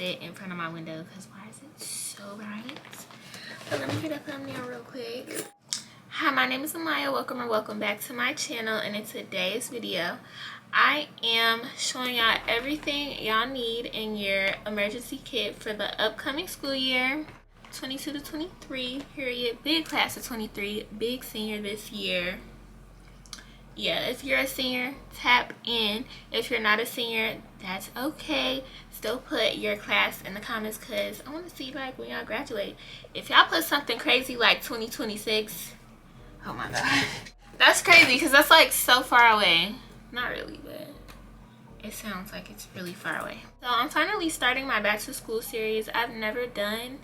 sit in front of my window because why is it so bright? But let me get a thumbnail real quick. Hi, my name is Amaya. Welcome or welcome back to my channel. And in today's video, I am showing y'all everything y'all need in your emergency kit for the upcoming school year 22 to 23 period. Big class of 23, big senior this year. Yeah, if you're a senior, tap in. If you're not a senior, that's okay. Still put your class in the comments because I want to see like when y'all graduate. If y'all put something crazy like 2026, oh my god, that's crazy because that's like so far away. Not really, but it sounds like it's really far away. So I'm finally starting my back to school series. I've never done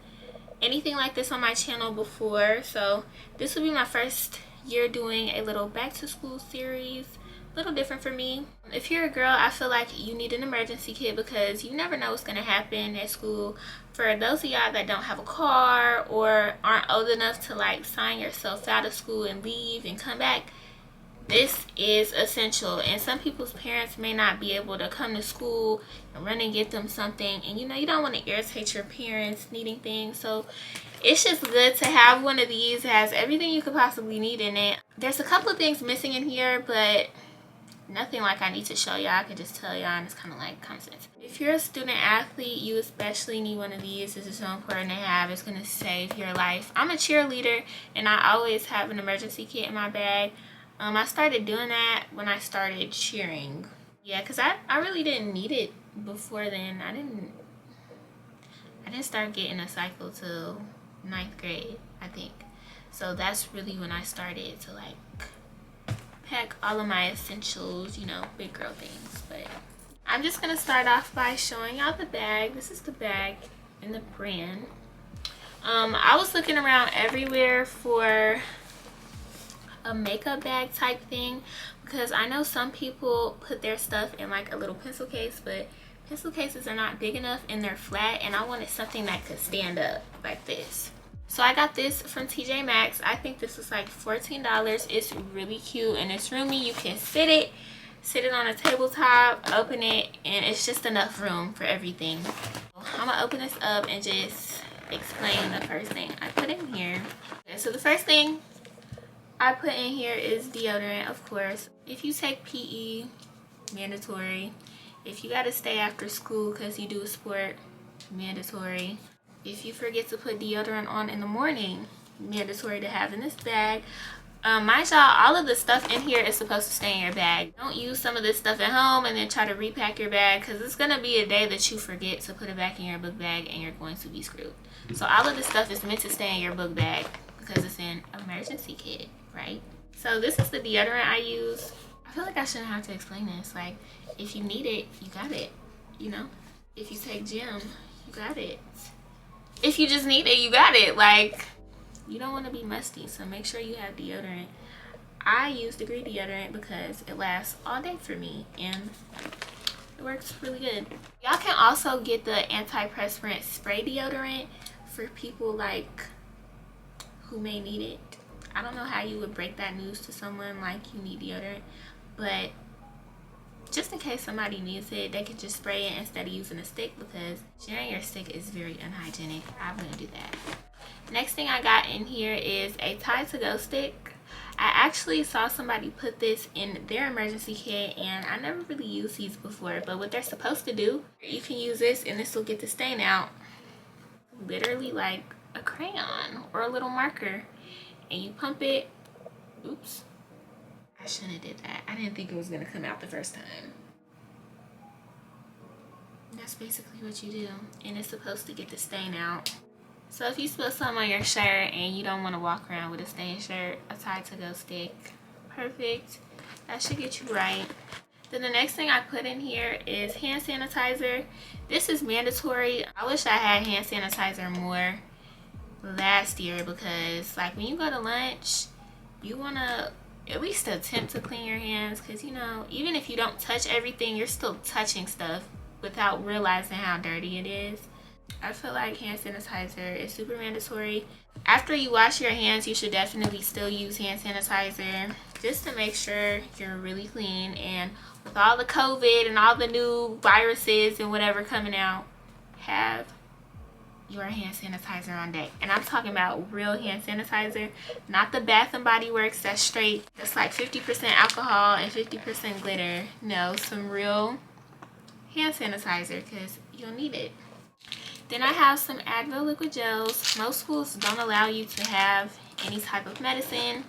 anything like this on my channel before, so this will be my first year doing a little back to school series. A little different for me. If you're a girl, I feel like you need an emergency kit because you never know what's going to happen at school. For those of y'all that don't have a car or aren't old enough to like sign yourself out of school and leave and come back, this is essential. And some people's parents may not be able to come to school and run and get them something, and you know you don't want to irritate your parents needing things, so it's just good to have one of these. It has everything you could possibly need in it. There's a couple of things missing in here, but nothing like I need to show y'all. I can just tell y'all, and it's kind of like common sense. If you're a student athlete, you especially need one of these. This is so important to have. It's going to save your life. I'm a cheerleader, and I always have an emergency kit in my bag. I started doing that when I started cheering. Yeah, because I really didn't need it before then. I didn't start getting a cycle till 9th grade, I think. So that's really when I started to like pack all of my essentials, you know, big girl things. But I'm just gonna start off by showing y'all the bag. This is the bag and the brand. I was looking around everywhere for a makeup bag type thing because I know some people put their stuff in like a little pencil case, but pencil cases are not big enough and they're flat, and I wanted something that could stand up like this. So I got this from TJ Maxx. I think this was like $14. It's really cute and it's roomy. You can sit it on a tabletop, open it, and it's just enough room for everything. I'm gonna open this up and just explain the first thing I put in here. Okay, so the first thing I put in here is deodorant, of course. If you take PE, mandatory. If you gotta stay after school because you do a sport, mandatory. If you forget to put deodorant on in the morning, mandatory to have in this bag. Mind y'all, all of the stuff in here is supposed to stay in your bag. Don't use some of this stuff at home and then try to repack your bag because it's gonna be a day that you forget to put it back in your book bag and you're going to be screwed. So all of this stuff is meant to stay in your book bag because it's an emergency kit, right? So this is the deodorant I use. I feel like I shouldn't have to explain this. Like, if you need it, you got it, you know? If you take gym, you got it. If you just need it, you got it. Like, you don't want to be musty, so make sure you have deodorant. I use Degree deodorant because it lasts all day for me and it works really good. Y'all can also get the antiperspirant spray deodorant for people like who may need it. I don't know how you would break that news to someone like you need deodorant, but just in case somebody needs it, they can just spray it instead of using a stick because sharing your stick is very unhygienic. I wouldn't do that. Next thing I got in here is a Tide to Go stick. I actually saw somebody put this in their emergency kit and I never really used these before, but what they're supposed to do, you can use this and this will get the stain out literally like a crayon or a little marker, and you pump it. Oops, I shouldn't have did that. I didn't think it was gonna come out the first time. That's basically what you do, and it's supposed to get the stain out. So if you spill some on your shirt and you don't want to walk around with a stained shirt, a Tide to Go stick, perfect. That should get you right. Then the next thing I put in here is hand sanitizer. This is mandatory. I wish I had hand sanitizer more last year because like when you go to lunch, you want to at least attempt to clean your hands because, you know, even if you don't touch everything, you're still touching stuff without realizing how dirty it is. I feel like hand sanitizer is super mandatory. After you wash your hands, you should definitely still use hand sanitizer just to make sure you're really clean. And with all the COVID and all the new viruses and whatever coming out, have your hand sanitizer on deck. And I'm talking about real hand sanitizer, not the Bath and Body Works that's straight. It's like 50% alcohol and 50% glitter. No, some real hand sanitizer, because you'll need it. Then I have some Advil liquid gels. Most schools don't allow you to have any type of medicine.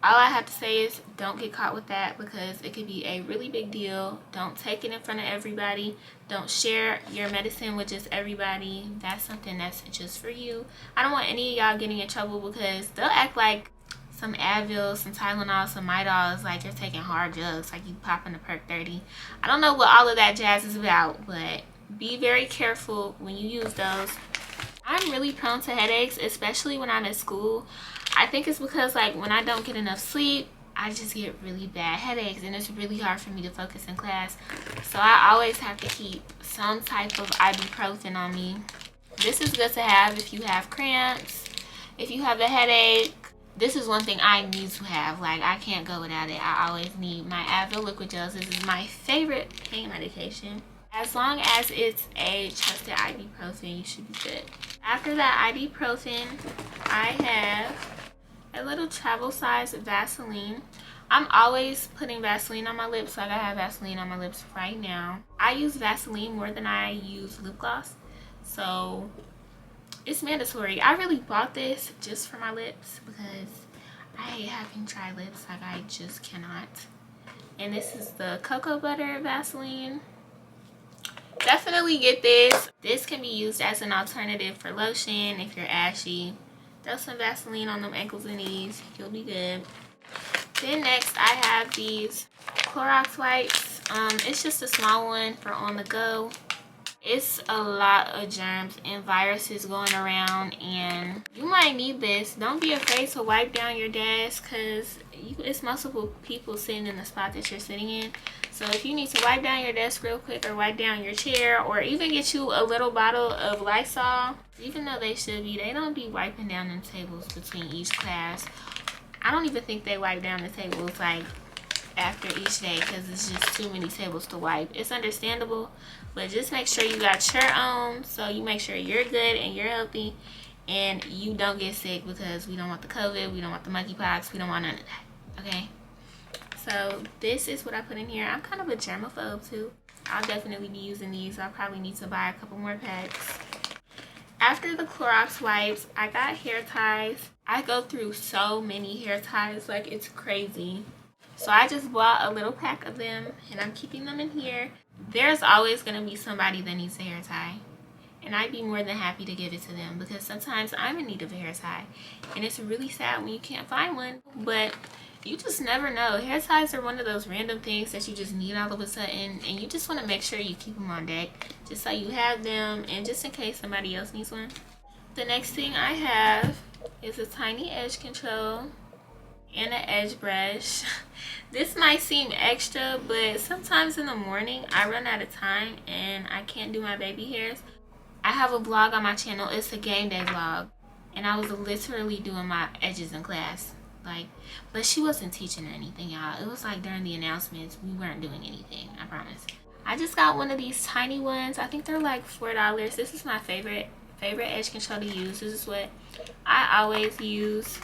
All I have to say is don't get caught with that, because it could be a really big deal. Don't take it in front of everybody. Don't share your medicine with just everybody. That's something that's just for you. I don't want any of y'all getting in trouble, because they'll act like some Advil, some Tylenol, some Midol is like you're taking hard drugs, like you popping a Perk 30. I don't know what all of that jazz is about, but be very careful when you use those. I'm really prone to headaches, especially when I'm at school. I think it's because like when I don't get enough sleep, I just get really bad headaches, and it's really hard for me to focus in class. So I always have to keep some type of ibuprofen on me. This is good to have if you have cramps, if you have a headache. This is one thing I need to have. Like, I can't go without it. I always need my Advil liquid gels. This is my favorite pain medication. As long as it's a trusted ibuprofen, you should be good. After that ibuprofen, I have a little travel size Vaseline. I'm always putting Vaseline on my lips, like I have Vaseline on my lips right now. I use Vaseline more than I use lip gloss, so it's mandatory. I really bought this just for my lips because I hate having dry lips. Like, I just cannot. And this is the cocoa butter Vaseline. Definitely get this. This can be used as an alternative for lotion if you're ashy. Throw some Vaseline on them ankles and knees. You'll be good. Then next, I have these Clorox wipes. It's just a small one for on the go. It's a lot of germs and viruses going around, and you might need this. Don't be afraid to wipe down your desk, because it's multiple people sitting in the spot that you're sitting in. So if you need to wipe down your desk real quick, or wipe down your chair, or even get you a little bottle of Lysol, even though they should be, they don't be wiping down them tables between each class. I don't even think they wipe down the tables like after each day, because it's just too many tables to wipe. It's understandable, but just make sure you got your own, so you make sure you're good and you're healthy and you don't get sick, because we don't want the COVID, we don't want the monkeypox, we don't want none of that. Okay, so this is what I put in here. I'm kind of a germaphobe too. I'll definitely be using these. I'll probably need to buy a couple more packs. After the Clorox wipes, I got hair ties. I go through so many hair ties, like it's crazy. So I just bought a little pack of them, and I'm keeping them in here. There's always going to be somebody that needs a hair tie, and I'd be more than happy to give it to them, because sometimes I'm in need of a hair tie, and it's really sad when you can't find one, but you just never know. Hair ties are one of those random things that you just need all of a sudden, and you just want to make sure you keep them on deck, just so you have them, and just in case somebody else needs one. The next thing I have is a tiny edge control and an edge brush. This might seem extra, but sometimes in the morning I run out of time and I can't do my baby hairs. I have a vlog on my channel. It's a game day vlog, and I was literally doing my edges in class, like, but she wasn't teaching or anything, y'all. It was like during the announcements, we weren't doing anything, I promise. I just got one of these tiny ones. I think they're like $4. This is my favorite edge control to use. This is what I always use.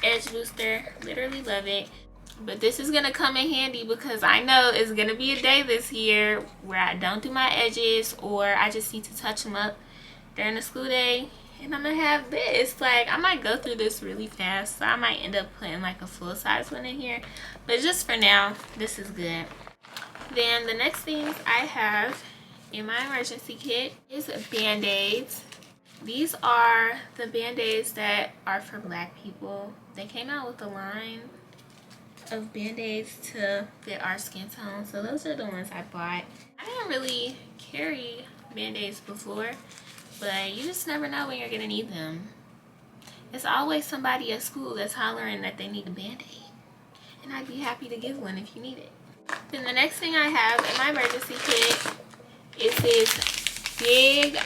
Edge booster, literally love it. But this is gonna come in handy, because I know it's gonna be a day this year where I don't do my edges, or I just need to touch them up during the school day, and I'm gonna have this. Like, I might go through this really fast, so I might end up putting like a full size one in here, but just for now, this is good. Then the next things I have in my emergency kit is Band-Aids. These are the Band-Aids that are for Black people. They came out with a line of Band-Aids to fit our skin tone, so those are the ones I bought. I didn't really carry Band-Aids before, but you just never know when you're gonna need them. It's always somebody at school that's hollering that they need a Band-Aid, and I'd be happy to give one if you need it. Then the next thing I have in my emergency kit is this big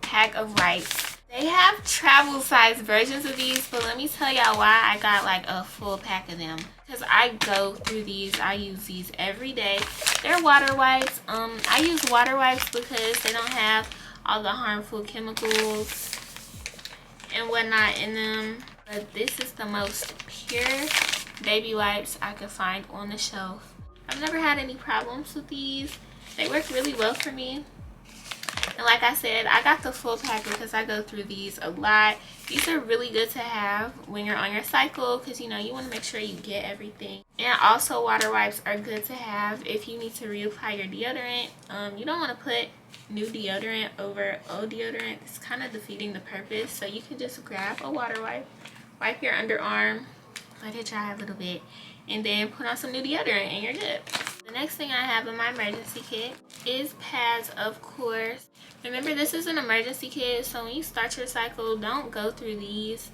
pack of wipes. They have travel size versions of these, but let me tell y'all why I got like a full pack of them, because I go through these. I use these every day. They're water wipes. I use water wipes because they don't have all the harmful chemicals and whatnot in them. But this is the most pure baby wipes I could find on the shelf. I've never had any problems with these. They work really well for me. And like I said, I got the full pack because I go through these a lot. These are really good to have when you're on your cycle because, you know, you want to make sure you get everything. And also water wipes are good to have if you need to reapply your deodorant. You don't want to put new deodorant over old deodorant. It's kind of defeating the purpose. So you can just grab a water wipe, wipe your underarm, let it dry a little bit, and then put on some new deodorant and you're good. The next thing I have in my emergency kit is pads, of course. Remember, this is an emergency kit, so when you start your cycle, don't go through these.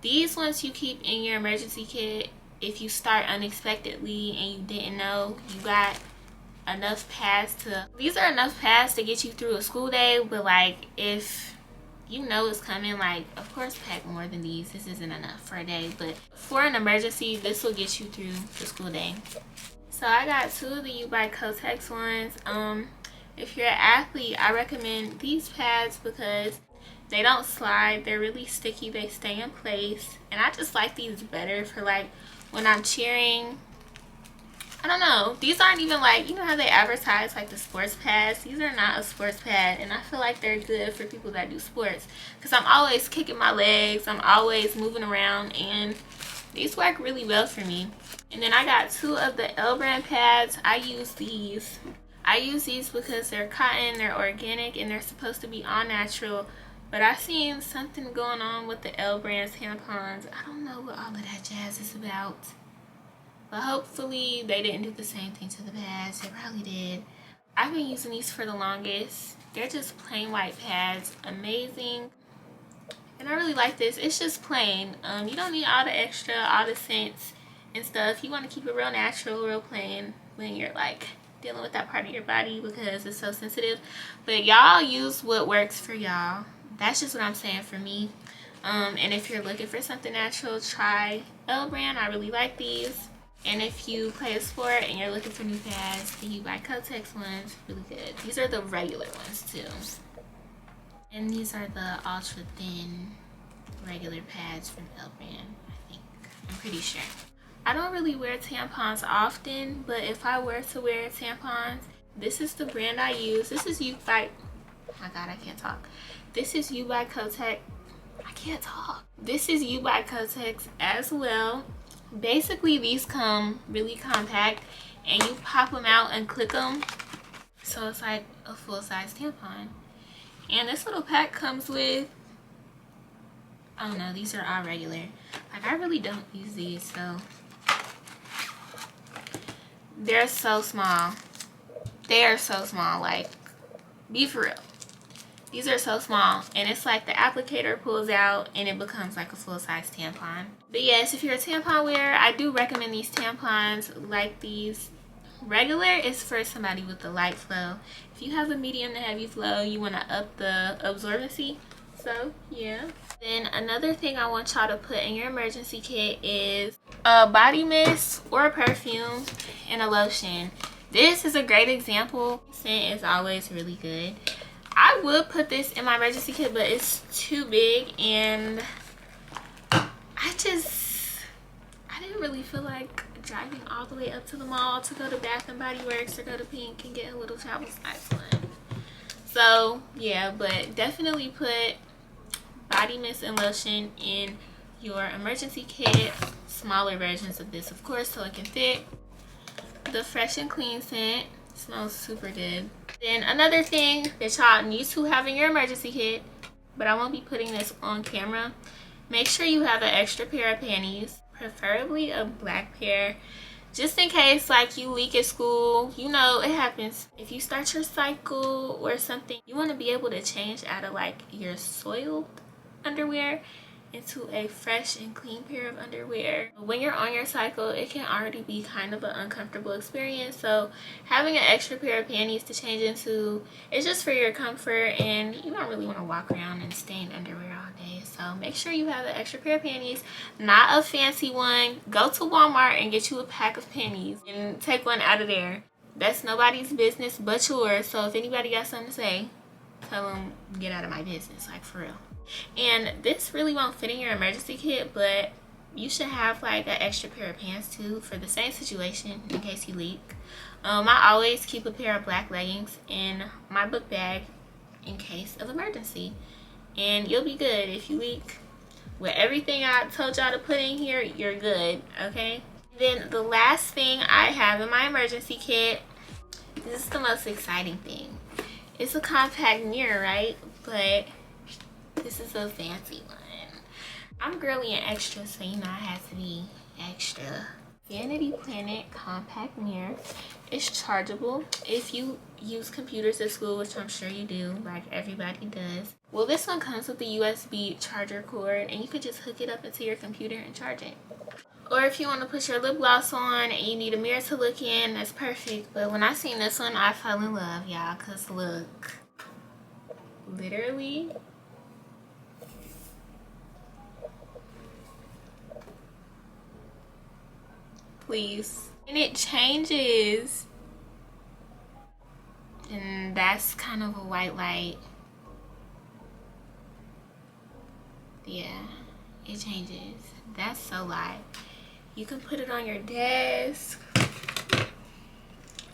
These ones you keep in your emergency kit if you start unexpectedly and you didn't know you got enough pads to... These are enough pads to get you through a school day, but like if you know it's coming, like of course pack more than these. This isn't enough for a day, but for an emergency, this will get you through the school day. So I got 2 of the U by Kotex ones. If you're an athlete, I recommend these pads because they don't slide. They're really sticky. They stay in place. And I just like these better for like when I'm cheering. I don't know. These aren't even like, you know how they advertise like the sports pads? These are not a sports pad. And I feel like they're good for people that do sports. Because I'm always kicking my legs. I'm always moving around. And these work really well for me. And then I got 2 of the L brand pads. I use these because they're cotton, they're organic, and they're supposed to be all natural. But I seen something going on with the L brand tampons. I don't know what all of that jazz is about. But hopefully they didn't do the same thing to the pads. They probably did. I've been using these for the longest. They're just plain white pads. Amazing. And I really like this. It's just plain. You don't need all the extra, all the scents and stuff. You want to keep it real natural, real plain when you're like dealing with that part of your body because it's so sensitive. But y'all use what works for y'all. That's just what I'm saying for me. And if you're looking for something natural, try L brand. I really like these. And if you play a sport and you're looking for new pads, the U by Kotex ones, really good. These are the regular ones too. And these are the ultra thin regular pads from L brand, I think. I'm pretty sure. I don't really wear tampons often, but if I were to wear tampons, this is the brand I use. This is U by... Oh my god, I can't talk. This is U by Kotex. I can't talk. This is U by Kotex as well. Basically, these come really compact, and you pop them out and click them. So it's like a full-size tampon. And this little pack comes with... I don't know, these are all regular. Like, I really don't use these, so... They're so small. They are so small, like, be for real. These are so small, and it's like the applicator pulls out and it becomes like a full-size tampon. But yes, if you're a tampon wearer, I do recommend these tampons like these. Regular is for somebody with the light flow. If you have a medium to heavy flow, you want to up the absorbency. So yeah. Then another thing I want y'all to put in your emergency kit is a body mist or a perfume and a lotion. This is a great example. Scent is always really good. I would put this in my emergency kit, but it's too big, and I didn't really feel like driving all the way up to the mall to go to Bath and Body Works or go to Pink and get a little travel size one. So yeah, but definitely put body mist and lotion in your emergency kit. Smaller versions of this, of course, so it can fit. The Fresh and Clean scent smells super good. Then another thing that y'all need to have in your emergency kit, but I won't be putting this on camera, make sure you have an extra pair of panties, preferably a black pair, just in case like you leak at school. You know, it happens. If you start your cycle or something, you want to be able to change out of like your soiled underwear into a fresh and clean pair of underwear. When you're on your cycle, it can already be kind of an uncomfortable experience, so having an extra pair of panties to change into is just for your comfort, and you don't really want to walk around in stained underwear all day. So make sure you have an extra pair of panties, not a fancy one. Go to Walmart and get you a pack of panties and take one out of there. That's nobody's business but yours, so if anybody got something to say, tell them get out of my business, like for real. And this really won't fit in your emergency kit, but you should have like an extra pair of pants too for the same situation in case you leak. I always keep a pair of black leggings in my book bag in case of emergency, and you'll be good. If you leak with everything I told y'all to put in here, you're good, okay? Then the last thing I have in my emergency kit, this is the most exciting thing. It's a compact mirror, right? But this is a fancy one. I'm girly and extra, so you know I have to be extra. Vanity Planet compact mirror. It's chargeable if you use computers at school, which I'm sure you do, like everybody does. Well, this one comes with the USB charger cord, and you can just hook it up into your computer and charge it. Or if you want to put your lip gloss on and you need a mirror to look in, that's perfect. But when I seen this one, I fell in love, y'all, because look, literally, please. And it changes. And that's kind of a white light. Yeah, it changes. That's so light. You can put it on your desk.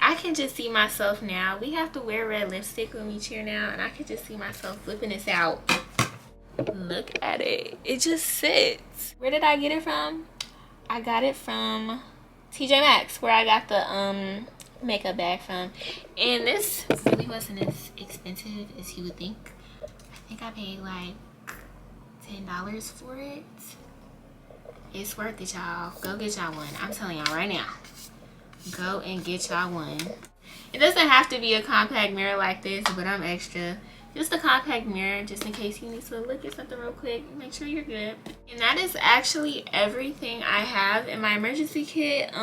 I can just see myself now. We have to wear red lipstick when we cheer now, and I can just see myself flipping this out. Look at it. It just sits. Where did I get it from? I got it from TJ Maxx, where I got the makeup bag from. And this really wasn't as expensive as you would think. I think I paid like $10 for it. It's worth it, y'all. Go get y'all one. I'm telling y'all right now. Go and get y'all one. It doesn't have to be a compact mirror like this, but I'm extra. Just a compact mirror, just in case you need to look at something real quick. Make sure you're good. And that is actually everything I have in my emergency kit.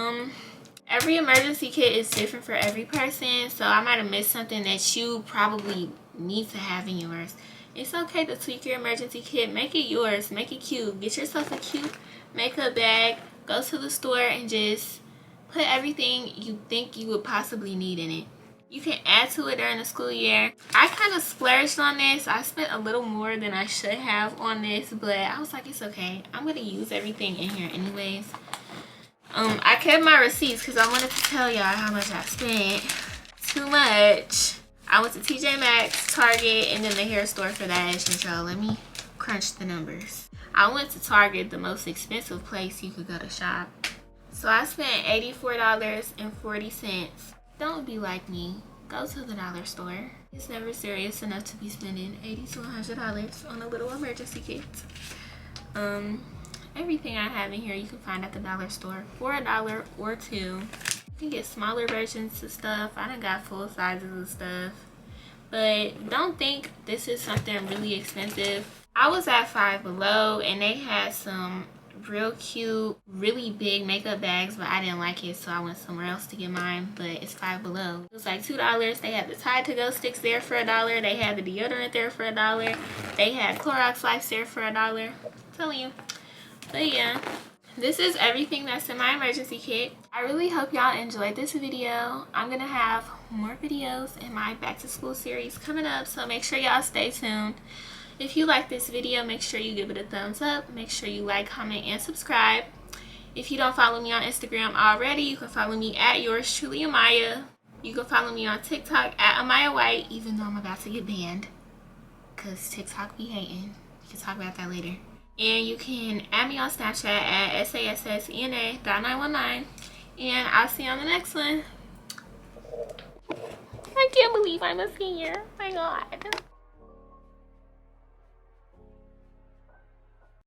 Every emergency kit is different for every person, so I might have missed something that you probably need to have in yours. It's okay to tweak your emergency kit. Make it yours. Make it cute. Get yourself a cute makeup bag. Go to the store and just put everything you think you would possibly need in it. You can add to it during the school year. I kind of splurged on this. I spent a little more than I should have on this, but I was like, it's okay. I'm going to use everything in here anyways. I kept my receipts because I wanted to tell y'all how much I spent. Too much. I went to TJ Maxx, Target, and then the hair store for that. So let me crunch the numbers. I went to Target, the most expensive place you could go to shop. So I spent $84.40. Don't be like me. Go to the dollar store. It's never serious enough to be spending $80 to $100 on a little emergency kit. Everything I have in here you can find at the dollar store for $1 or $2. You can get smaller versions of stuff. I done got full sizes of stuff. But don't think this is something really expensive. I was at Five Below and they had some real cute, really big makeup bags, but I didn't like it, so I went somewhere else to get mine. But it's Five Below. It was like $2. They had the Tide to Go sticks there for $1. They had the deodorant there for $1. They had Clorox wipes there for $1. I'm telling you. But yeah, this is everything that's in my emergency kit. I really hope y'all enjoyed this video. I'm gonna have more videos in my back to school series coming up, so make sure y'all stay tuned. If you like this video, make sure you give it a thumbs up. Make sure you like, comment, and subscribe. If you don't follow me on Instagram already, you can follow me at yours truly, Amaya. You can follow me on TikTok at Amyahwhite, even though I'm about to get banned, because TikTok be hating. We can talk about that later. And you can add me on Snapchat at sassena.919. And I'll see you on the next one. I can't believe I'm a senior. My God.